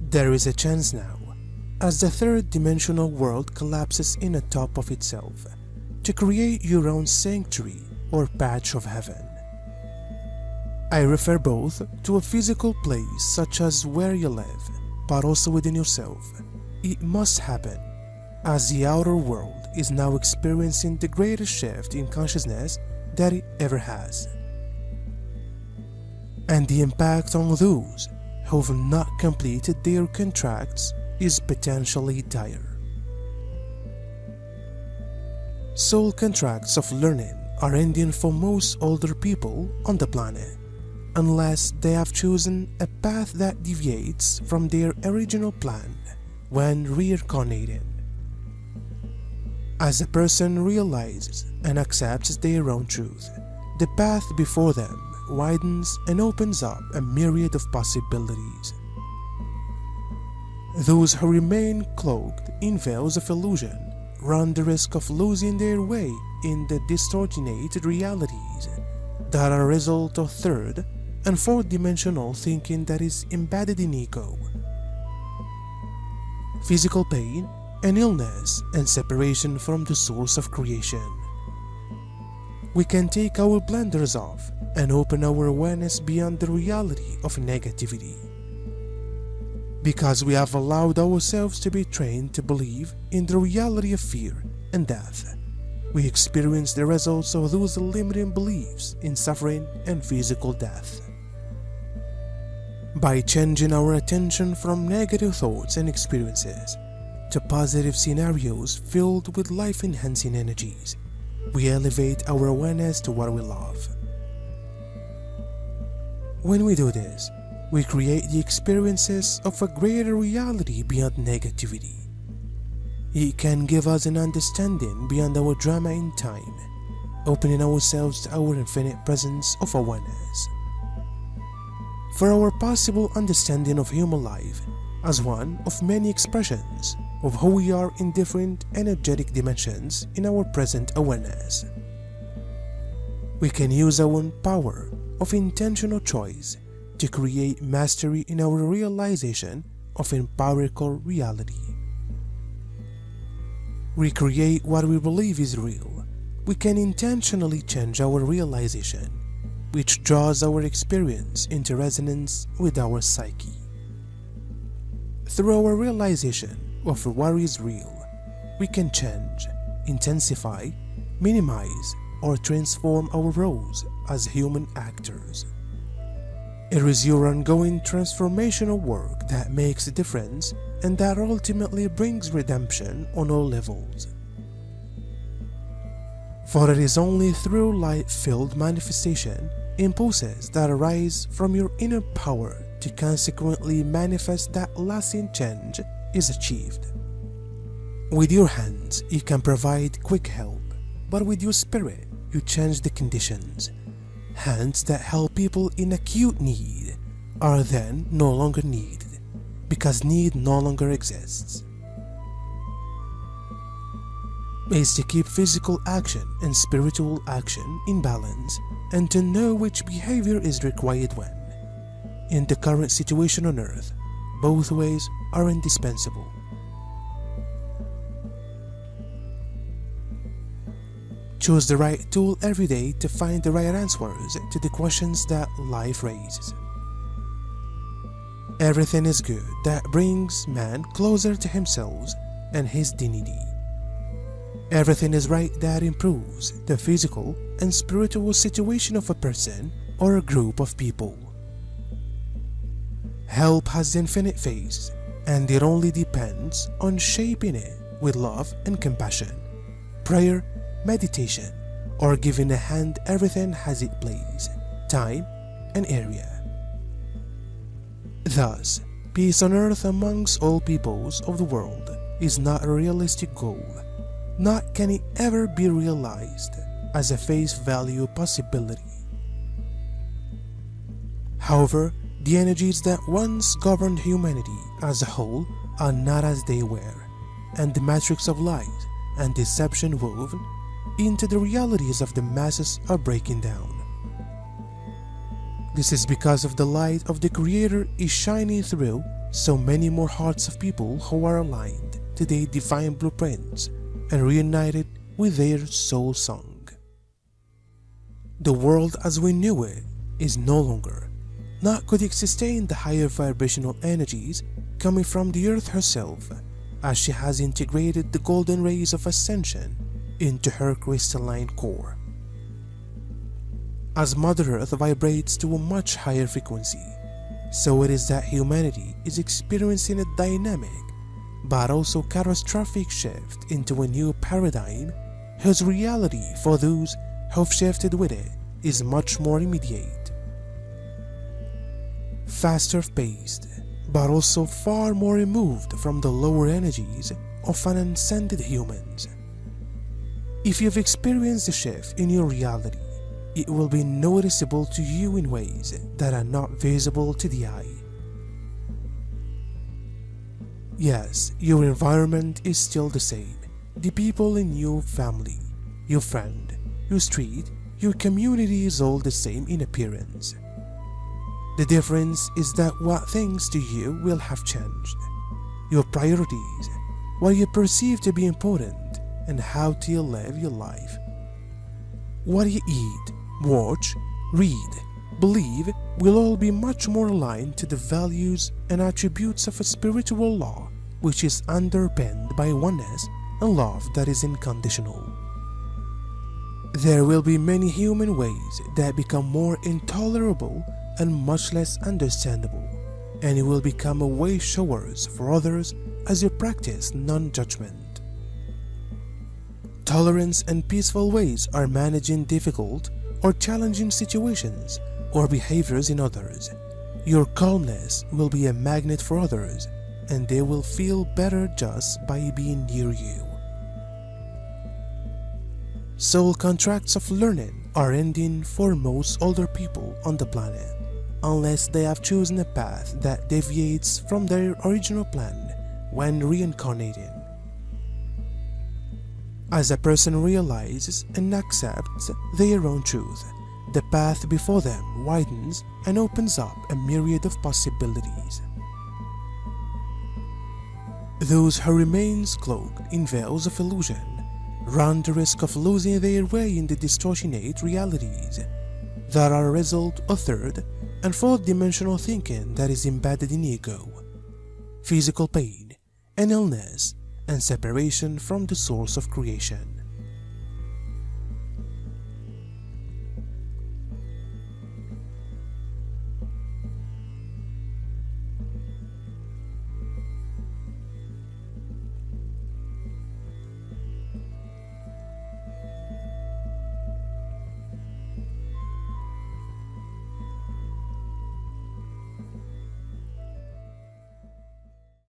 There is a chance now, as the third-dimensional world collapses in a top of itself, to create your own sanctuary or patch of heaven. I refer both to a physical place such as where you live, but also within yourself. It must happen, as the outer world is now experiencing the greatest shift in consciousness that it ever has. And the impact on those who have not completed their contracts is potentially dire. Soul contracts of learning are ending for most older people on the planet, unless they have chosen a path that deviates from their original plan when reincarnating. As a person realizes and accepts their own truth, the path before them widens and opens up a myriad of possibilities. Those who remain cloaked in veils of illusion run the risk of losing their way in the distorted realities that are a result of third and fourth-dimensional thinking that is embedded in ego. Physical pain and illness and separation from the source of creation. We can take our blinders off and open our awareness beyond the reality of negativity. Because we have allowed ourselves to be trained to believe in the reality of fear and death, we experience the results of those limiting beliefs in suffering and physical death. By changing our attention from negative thoughts and experiences to positive scenarios filled with life-enhancing energies, we elevate our awareness to what we love. When we do this, we create the experiences of a greater reality beyond negativity. It can give us an understanding beyond our drama in time, opening ourselves to our infinite presence of awareness. For our possible understanding of human life as one of many expressions of who we are in different energetic dimensions in our present awareness. We can use our own power of intentional choice to create mastery in our realization of empirical reality. We create what we believe is real. We can intentionally change our realization, which draws our experience into resonance with our psyche. Through our realization of what is real, we can change, intensify, minimize, or transform our roles as human actors. It is your ongoing transformational work that makes a difference and that ultimately brings redemption on all levels. For it is only through light-filled manifestation impulses that arise from your inner power to consequently manifest that lasting change is achieved. With your hands, you can provide quick help, but with your spirit, you change the conditions. Hands that help people in acute need are then no longer needed, because need no longer exists. Is to keep physical action and spiritual action in balance and to know which behavior is required when. In the current situation on Earth, both ways are indispensable. Choose the right tool every day to find the right answers to the questions that life raises. Everything is good that brings man closer to himself and his dignity. Everything is right that improves the physical and spiritual situation of a person or a group of people. Help has infinite phase, and it only depends on shaping it with love and compassion, prayer, meditation, or giving a hand. Everything has its place, time, and area. Thus, peace on earth amongst all peoples of the world is not a realistic goal, nor can it ever be realized as a face value possibility. However, the energies that once governed humanity as a whole are not as they were, and the matrix of lies and deception woven into the realities of the masses are breaking down. This is because of the light of the Creator is shining through so many more hearts of people who are aligned to their divine blueprints and reunited with their soul song. The world as we knew it is no longer, nor could it sustain the higher vibrational energies coming from the earth herself, as she has integrated the golden rays of ascension into her crystalline core. As Mother Earth vibrates to a much higher frequency, so it is that humanity is experiencing a dynamic but also catastrophic shift into a new paradigm whose reality for those who've shifted with it is much more immediate, faster paced, but also far more removed from the lower energies of unascended humans. If you've experienced a shift in your reality, it will be noticeable to you in ways that are not visible to the eye. Yes, your environment is still the same. The people in your family, your friend, your street, your community is all the same in appearance. The difference is that what things to you will have changed. Your priorities, what you perceive to be important, and how do you live your life. What you eat, watch, read, believe will all be much more aligned to the values and attributes of a spiritual law which is underpinned by oneness and love that is unconditional. There will be many human ways that become more intolerable and much less understandable, and you will become a way showers for others as you practice non-judgment. Tolerance and peaceful ways are managing difficult or challenging situations or behaviors in others. Your calmness will be a magnet for others, and they will feel better just by being near you. Soul contracts of learning are ending for most older people on the planet, unless they have chosen a path that deviates from their original plan when reincarnating. As a person realizes and accepts their own truth, the path before them widens and opens up a myriad of possibilities. Those who remain cloaked in veils of illusion run the risk of losing their way in the distortionate realities that are a result of third and fourth dimensional thinking that is embedded in ego, physical pain and illness, and separation from the source of creation.